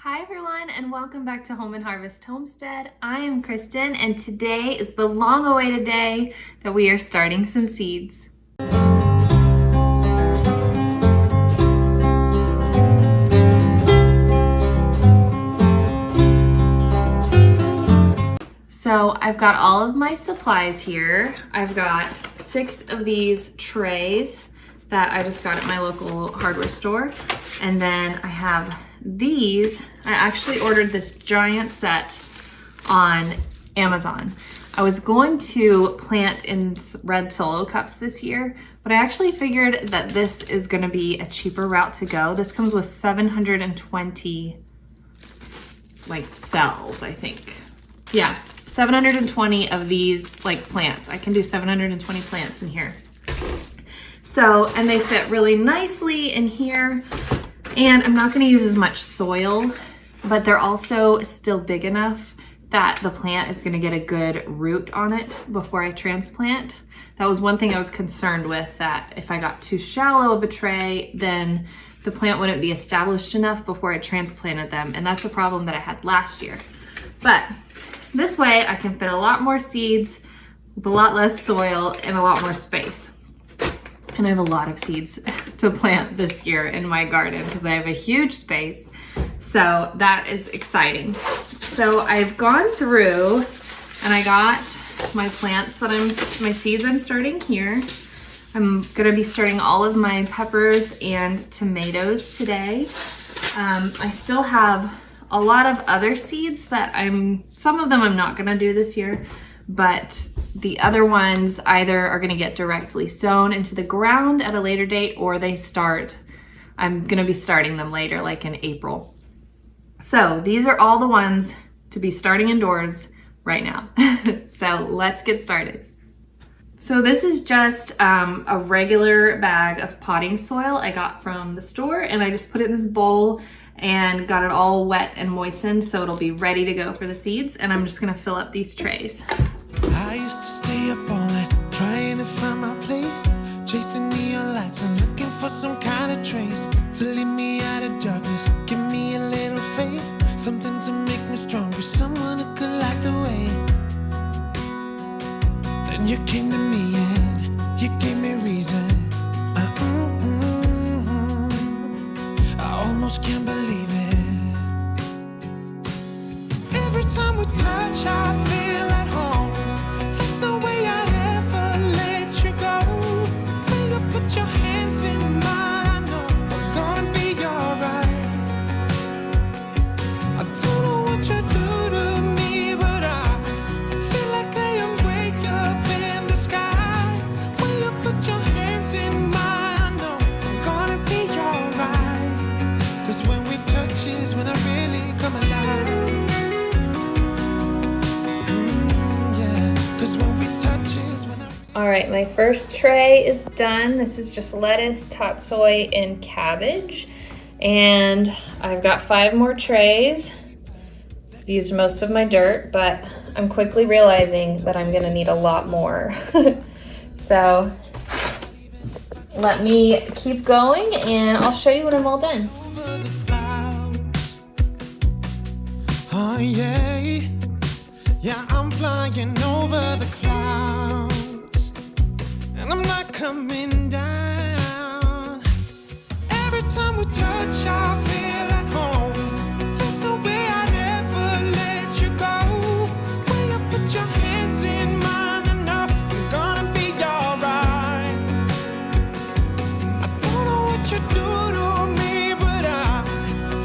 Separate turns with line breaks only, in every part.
Hi everyone and welcome back to Home and Harvest Homestead. I am Kristen and today is the long-awaited day that we are starting some seeds. So I've got all of my supplies here. I've got 6 of these trays that I just got at my local hardware store. And then I have these. I actually ordered this giant set on Amazon. I was going to plant in red solo cups this year, but I actually figured that this is gonna be a cheaper route to go. This comes with 720 cells, I think. Yeah, 720 of these plants. I can do 720 plants in here. So, and they fit really nicely in here. And I'm not gonna use as much soil, but they're also still big enough that the plant is gonna get a good root on it before I transplant. That was one thing I was concerned with, that if I got too shallow of a tray, then the plant wouldn't be established enough before I transplanted them. And that's a problem that I had last year. But this way I can fit a lot more seeds with a lot less soil and a lot more space. And I have a lot of seeds to plant this year in my garden because I have a huge space. So that is exciting. So I've gone through and I got my plants that my seeds I'm starting here. I'm gonna be starting all of my peppers and tomatoes today. I still have a lot of other seeds that some of them I'm not gonna do this year, but the other ones either are gonna get directly sown into the ground at a later date, or I'm gonna be starting them later, like in April. So these are all the ones to be starting indoors right now. So let's get started. So this is just a regular bag of potting soil I got from the store, and I just put it in this bowl and got it all wet and moistened so it'll be ready to go for the seeds. And I'm just gonna fill up these trays.
I used to stay up all night trying to find my place, chasing neon lights and looking for some kind of trace to lead me out of darkness, give me a little faith, something to make me stronger, someone who could light the way. Then you came to me and you gave me reason. I almost can't believe it. Every time we touch, I feel at home. There's no way I'd ever let you go. When you put your hands in mine, I know I'm gonna be alright. I don't know what you do to me, but I feel like I am way up in the sky. When you put your hands in mine, I know I'm gonna be alright. 'Cause when we touch is when I really come alive.
All right, my first tray is done. This is just lettuce, tatsoi, and cabbage. And I've got 5 more trays. I've used most of my dirt, but I'm quickly realizing that I'm gonna need a lot more. So let me keep going and I'll show you when I'm all done.
Oh yeah, yeah, I'm flying over the clouds, and I'm not coming down. Every time we touch, I feel at home. There's no way I'd ever let you go. When you put your hands in mine, I know I'm gonna be alright. I don't know what you do to me, but I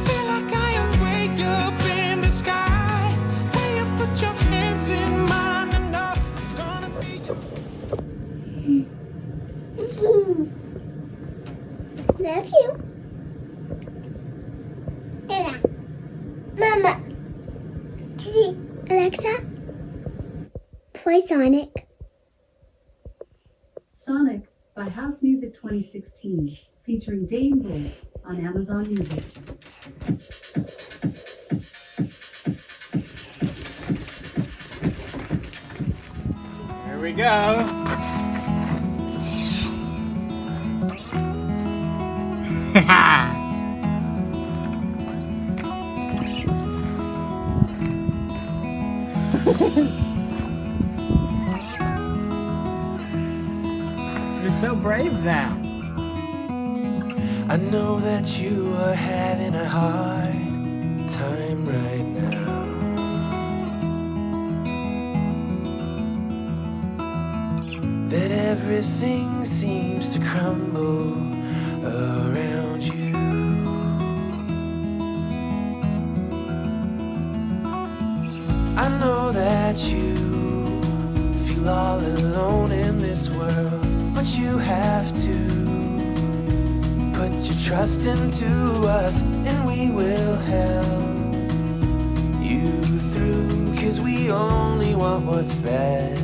feel like I am way up in the sky. When you put your hands in mine, I know I'm gonna be.
Love you. Dada. Mama. Didi. Alexa. Play Sonic.
Sonic by House Music 2016, featuring Dane Bull on Amazon Music.
Here we go. You're so brave now.
I know that you are having a hard time right now. That everything seems to crumble around you. I know that you feel all alone in this world, but you have to put your trust into us, and we will help you through, 'cause we only want what's best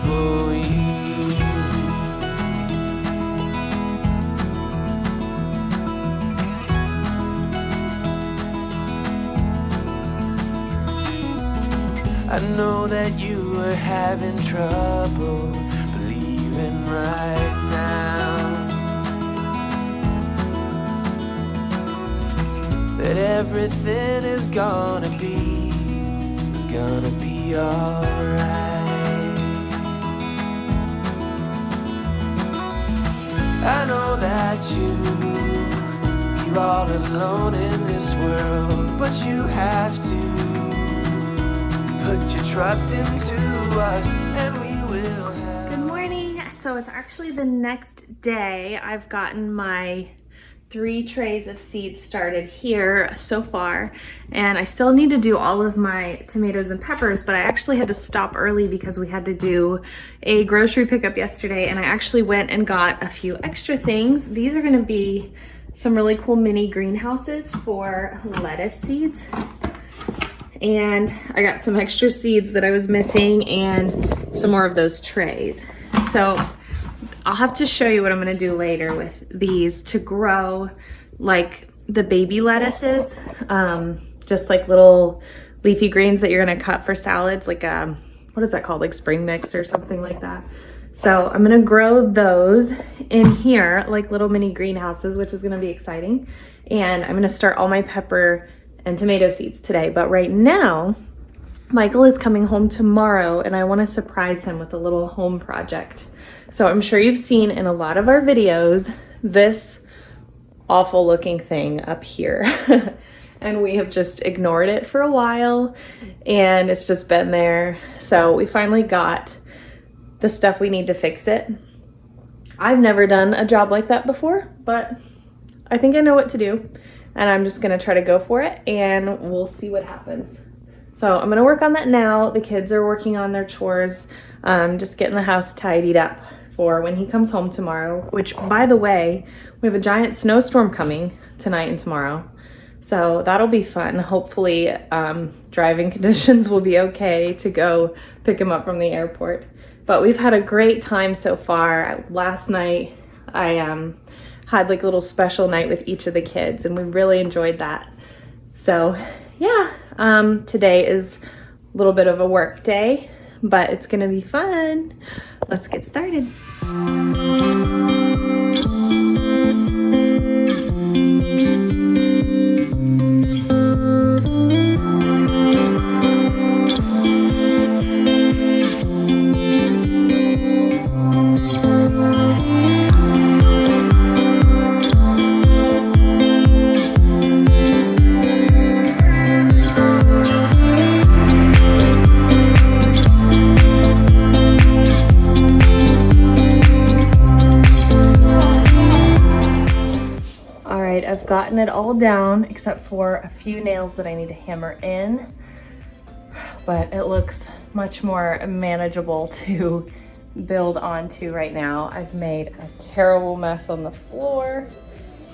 for you. I know that you are having trouble believing right now that everything is gonna be alright. I know that you feel all alone in this world, but you have to put your trust into us, and we will help.
Good morning. So it's actually the next day. I've gotten my 3 trays of seeds started here so far, and I still need to do all of my tomatoes and peppers, but I actually had to stop early because we had to do a grocery pickup yesterday, and I actually went and got a few extra things. These are gonna be some really cool mini greenhouses for lettuce seeds. And I got some extra seeds that I was missing and some more of those trays. So I'll have to show you what I'm gonna do later with these to grow like the baby lettuces, just like little leafy greens that you're gonna cut for salads, like what is that called, like spring mix or something like that. So I'm gonna grow those in here like little mini greenhouses, which is gonna be exciting. And I'm gonna start all my pepper and tomato seeds today. But right now, Michael is coming home tomorrow and I wanna surprise him with a little home project. So I'm sure you've seen in a lot of our videos, this awful looking thing up here. And we have just ignored it for a while and it's just been there. So we finally got the stuff we need to fix it. I've never done a job like that before, but I think I know what to do. And I'm just gonna try to go for it and we'll see what happens. So I'm gonna work on that now. The kids are working on their chores, just getting the house tidied up for when he comes home tomorrow, which by the way, we have a giant snowstorm coming tonight and tomorrow. So that'll be fun. Hopefully driving conditions will be okay to go pick him up from the airport. But we've had a great time so far. Last night I had like a little special night with each of the kids and we really enjoyed that. So yeah, today is a little bit of a work day, but it's gonna be fun. Let's get started. I've gotten it all down except for a few nails that I need to hammer in, but it looks much more manageable to build onto right now. I've made a terrible mess on the floor,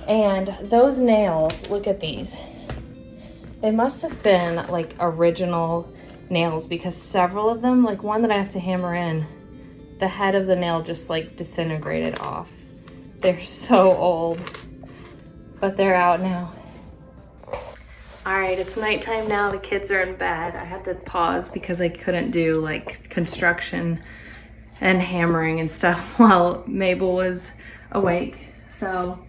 and those nails, look at these. They must have been like original nails because several of them, like one that I have to hammer in, the head of the nail just like disintegrated off. They're so old. But they're out now. All right, it's nighttime now. The kids are in bed. I had to pause because I couldn't do like construction and hammering and stuff while Mabel was awake. So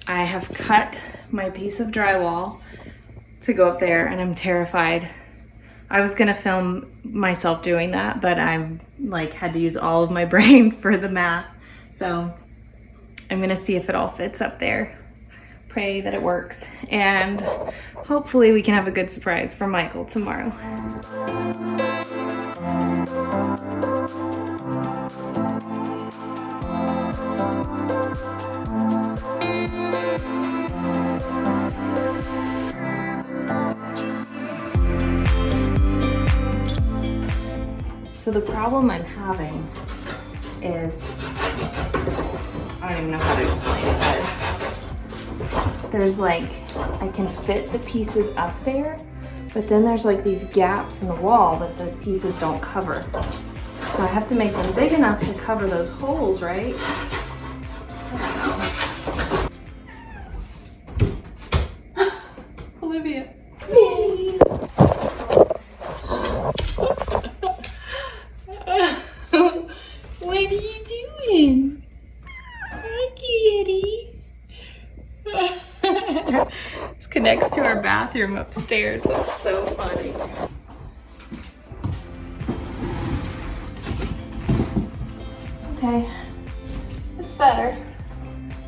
I have cut my piece of drywall to go up there and I'm terrified I was gonna film myself doing that, but I'm like had to use all of my brain for the math. So I'm gonna see if it all fits up there. Pray that it works. And hopefully we can have a good surprise for Michael tomorrow. So the problem I'm having is, I don't even know how to explain it, but there's like, I can fit the pieces up there, but then there's like these gaps in the wall that the pieces don't cover. So I have to make them big enough to cover those holes, right? I don't know. Olivia. Yay. What are you doing? Hi, kitty. This connects to our bathroom upstairs. That's so funny. Okay, it's better.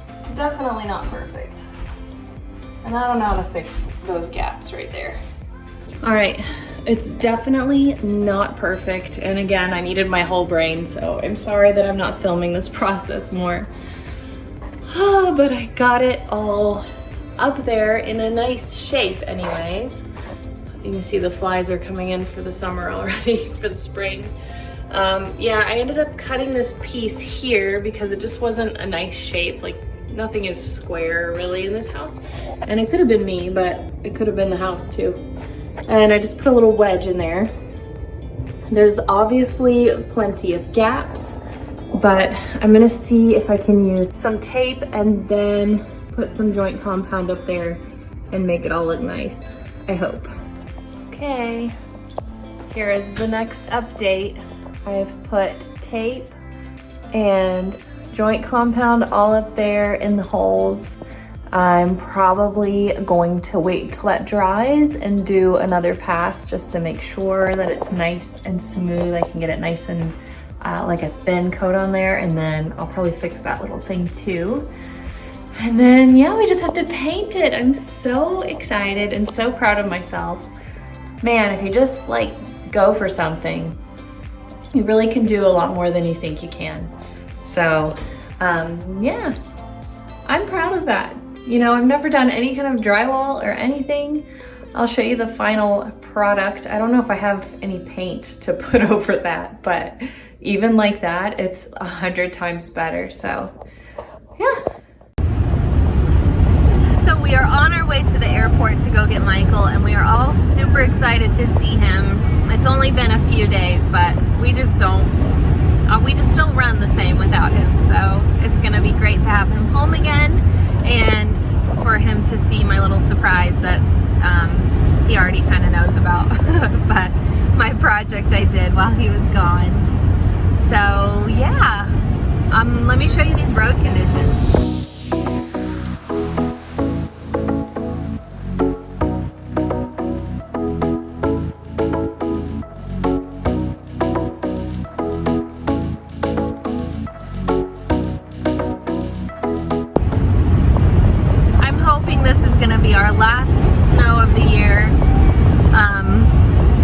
It's definitely not perfect. And I don't know how to fix those gaps right there. All right, it's definitely not perfect. And again, I needed my whole brain, so I'm sorry that I'm not filming this process more. But I got it all up there in a nice shape anyways. You can see the flies are coming in for the summer already, for the spring. Yeah, I ended up cutting this piece here because it just wasn't a nice shape. Like, nothing is square really in this house. And it could have been me, but it could have been the house too. And I just put a little wedge in there. There's obviously plenty of gaps, but I'm gonna see if I can use some tape and then put some joint compound up there and make it all look nice, I hope. Okay, here is the next update. I've put tape and joint compound all up there in the holes. I'm probably going to wait till it dries and do another pass just to make sure that it's nice and smooth. I can get it nice and like a thin coat on there, and then I'll probably fix that little thing too. And then yeah, we just have to paint it. I'm so excited and so proud of myself. Man, if you just like go for something, you really can do a lot more than you think you can. So yeah, I'm proud of that. You know, I've never done any kind of drywall or anything. I'll show you the final product. I don't know if I have any paint to put over that, but even like that, it's 100 times better, so yeah. So we are on our way to the airport to go get Michael, and we are all super excited to see him. It's only been a few days, but we just don't run the same without him. So it's gonna be great to have him home again, and for him to see my little surprise that he already kind of knows about, but my project I did while he was gone. So yeah, let me show you these road conditions. This is going to be our last snow of the year.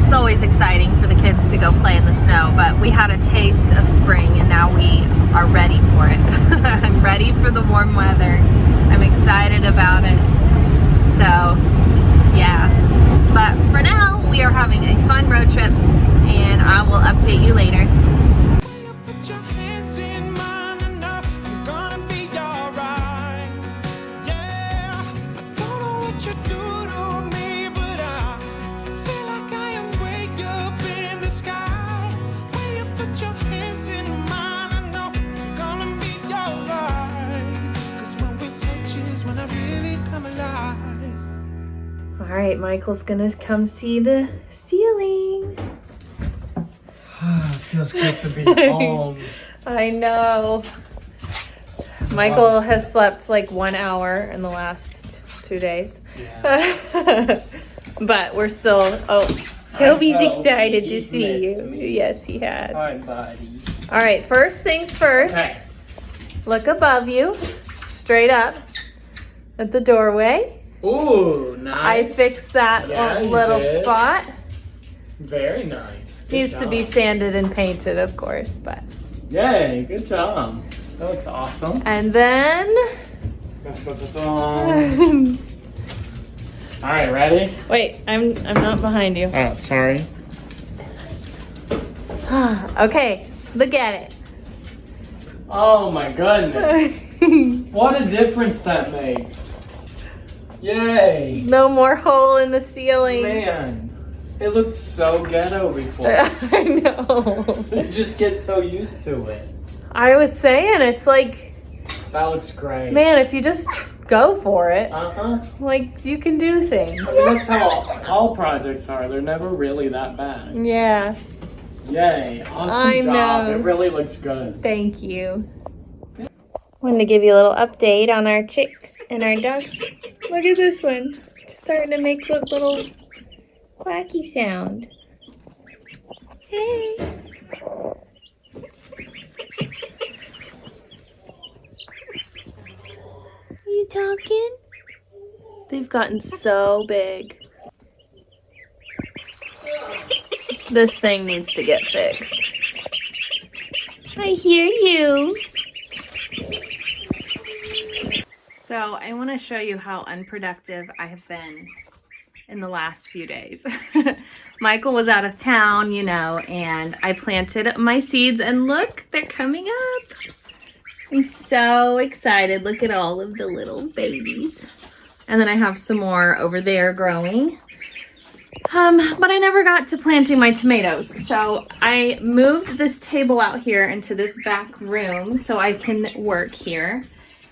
It's always exciting for the kids to go play in the snow, but we had a taste of spring and now we are ready for it. I'm ready for the warm weather. I'm excited about it. So yeah, but for now we are having a fun road trip and I will update you later.
Put your hands in mine and know I'm gonna be alright. Yeah, I don't know what you do to me, but I feel like I am way up in the sky. When you put your hands in mine, I know I'm gonna be alright. 'Cause when we touch is when I really come alive.
All right, Michael's gonna come see the ceiling.
Feels good to be home.
I know. Michael has slept like 1 hour in the last 2 days.
Yeah.
But we're still, oh, Toby's
I know.
excited to
He's
see
missed
you.
me.
Yes, he has.
Hi, buddy.
All right, first things first.
Okay.
Look above you, straight up at the doorway.
Ooh,
I
nice.
fixed that
Yeah, you
little
did.
spot.
Very nice. Good
Needs to be
job.
sanded and painted, of course, but.
Yay, good job. That looks awesome.
And then.
All right, ready?
Wait, I'm not behind you.
Oh, sorry.
Okay, look at it.
Oh my goodness. What a difference that makes. Yay.
No more hole in the ceiling.
Man, it looked so ghetto before.
I know.
You just get so used to it.
I was saying, it's like,
That looks great.
man, if you just go for it,
Uh-huh.
like, you can do things.
I mean, that's how all projects are. They're never really that bad.
Yeah,
Yay. Awesome
I
job.
know.
It really looks good.
thank you. Wanted to give you a little update on our chicks and our ducks. Look at this one. Starting to make a little quacky sound. Hey. Are you talking? They've gotten so big. This thing needs to get fixed. I hear you. So I want to show you how unproductive I have been in the last few days. Michael was out of town, you know, and I planted my seeds and look, they're coming up. I'm so excited. Look at all of the little babies. And then I have some more over there growing. But I never got to planting my tomatoes. So I moved this table out here into this back room so I can work here.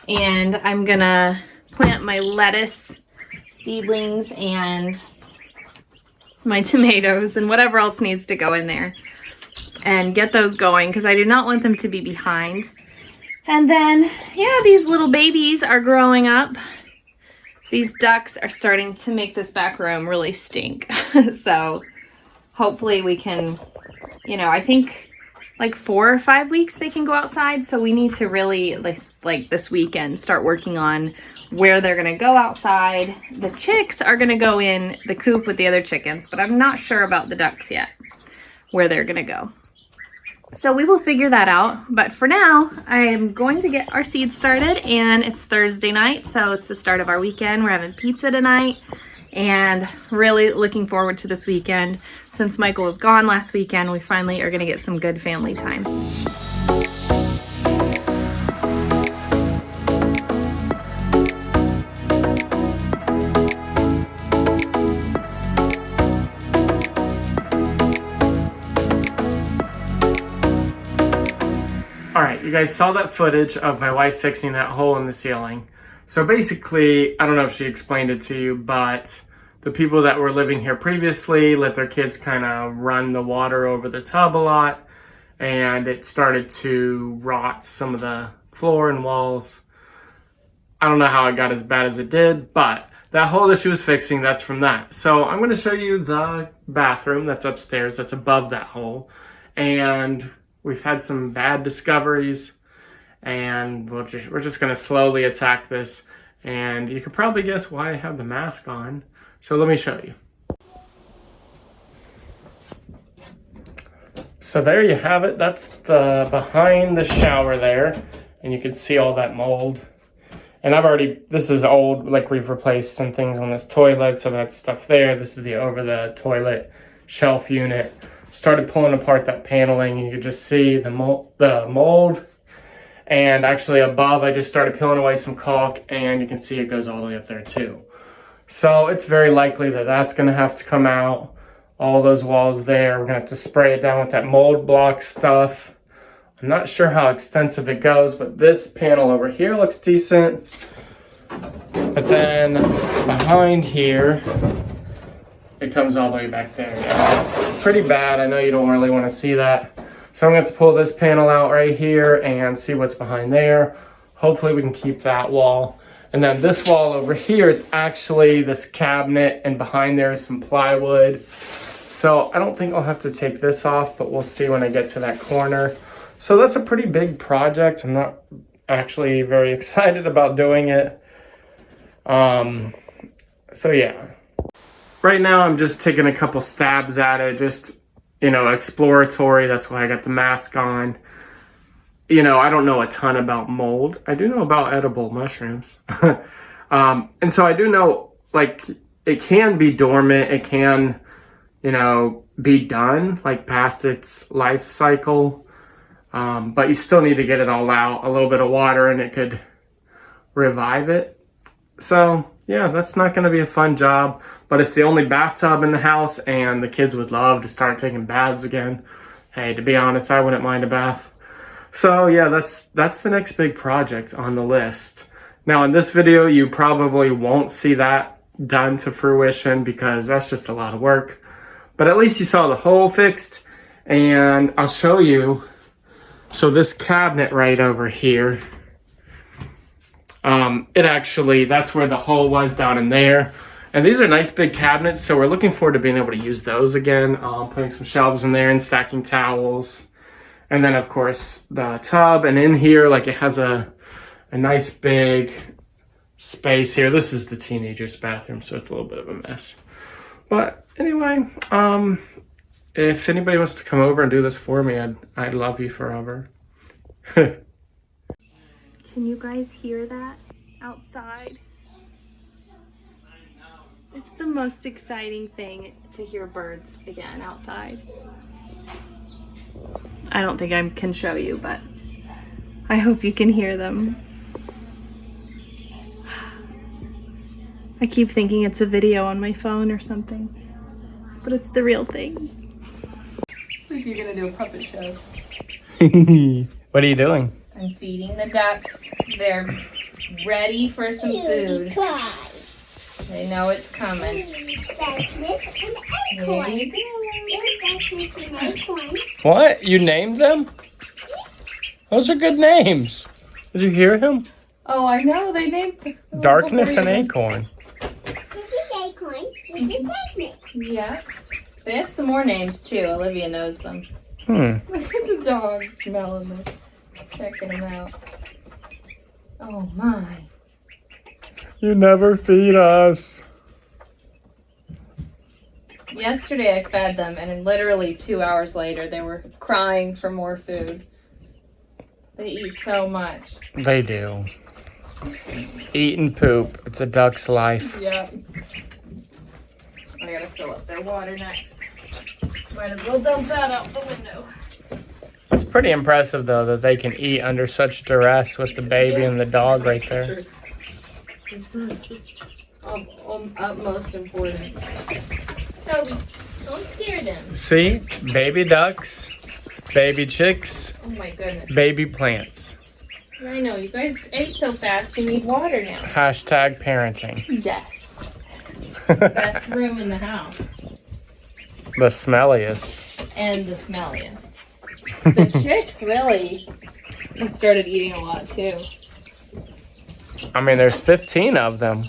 And I'm gonna plant my lettuce seedlings and my tomatoes and whatever else needs to go in there and get those going because I do not want them to be behind. And then, yeah, these little babies are growing up. These ducks are starting to make this back room really stink. So hopefully we can, you know, I think like 4 or 5 weeks they can go outside. So we need to really, like this weekend, start working on where they're gonna go outside. The chicks are gonna go in the coop with the other chickens, but I'm not sure about the ducks yet, where they're gonna go. So we will figure that out. But for now, I am going to get our seeds started, and it's Thursday night, so it's the start of our weekend. We're having pizza tonight, and really looking forward to this weekend. Since Michael was gone last weekend, we finally are gonna get some good family time.
Alright, you guys saw that footage of my wife fixing that hole in the ceiling. So basically, I don't know if she explained it to you, but the people that were living here previously let their kids kind of run the water over the tub a lot, and it started to rot some of the floor and walls. I don't know how it got as bad as it did, but that hole that she was fixing, that's from that. So I'm going to show you the bathroom that's upstairs, that's above that hole, and we've had some bad discoveries, and we're just going to slowly attack this. And you can probably guess why I have the mask on. So let me show you. So there you have it. That's the behind the shower there. And you can see all that mold. And this is old, like we've replaced some things on this toilet. So that's stuff there. This is the over the toilet shelf unit. Started pulling apart that paneling, and you could just see the mold. And actually above, I just started peeling away some caulk, and you can see it goes all the way up there too. So it's very likely that that's going to have to come out. All those walls there, we're going to have to spray it down with that mold block stuff. I'm not sure how extensive it goes, but this panel over here looks decent. But then behind here, it comes all the way back there. Pretty bad. I know you don't really want to see that. So I'm going to pull this panel out right here and see what's behind there. Hopefully we can keep that wall. And then this wall over here is actually this cabinet, and behind there is some plywood. So I don't think I'll have to take this off, but we'll see when I get to that corner. So that's a pretty big project. I'm not actually very excited about doing it. So yeah. Right now I'm just taking a couple stabs at it, just, you know, exploratory. That's why I got the mask on. You know, I don't know a ton about mold. I do know about edible mushrooms. And so I do know, like, it can be dormant. It can, you know, be done, like, past its life cycle. But you still need to get it all out. A little bit of water and it could revive it. So, yeah, that's not going to be a fun job. But it's the only bathtub in the house, and the kids would love to start taking baths again. Hey, to be honest, I wouldn't mind a bath. So, yeah, that's the next big project on the list. Now, in this video, you probably won't see that done to fruition because that's just a lot of work. But at least you saw the hole fixed, and I'll show you. So this cabinet right over here, it actually, that's where the hole was, down in there. And these are nice big cabinets, so we're looking forward to being able to use those again. Putting some shelves in there and stacking towels. And then, of course, the tub. And in here, like, it has a nice big space here. This is the teenager's bathroom, so it's a little bit of a mess. But anyway, if anybody wants to come over and do this for me, I'd love you forever.
Can you guys hear that outside? It's the most exciting thing to hear birds again outside. I don't think I can show you, but I hope you can hear them. I keep thinking it's a video on my phone or something, but it's the real thing. It's like you're gonna do a puppet show.
What are you doing?
I'm feeding the ducks. They're ready for some food. They know it's coming.
Darkness and acorn.
There you go.
Darkness and acorn.
What? You named them? Those are good names. Did you hear him?
Oh, I know. They named them.
Darkness and Acorn.
This is acorn. This is darkness.
Yeah. They have some more names too. Olivia knows them.
Hmm.
Look at the dog smelling them. Checking them out. Oh my.
You never feed us.
Yesterday I fed them and literally 2 hours later they were crying for more food. They eat so much.
They do. Eat and poop. It's a duck's life.
Yep. I gotta fill up their water next. Might as well dump that out the window.
It's pretty impressive, though, that they can eat under such duress with the baby and the dog right there.
This is just of utmost importance. Toby, don't scare them.
See? Baby ducks, baby chicks,
Oh my goodness.
baby plants.
Yeah, I know. You guys ate so fast, you need water now.
Hashtag parenting.
Yes. Best room in the house.
The smelliest.
And the smelliest. The chicks really started eating a lot too.
I mean, there's 15 of them.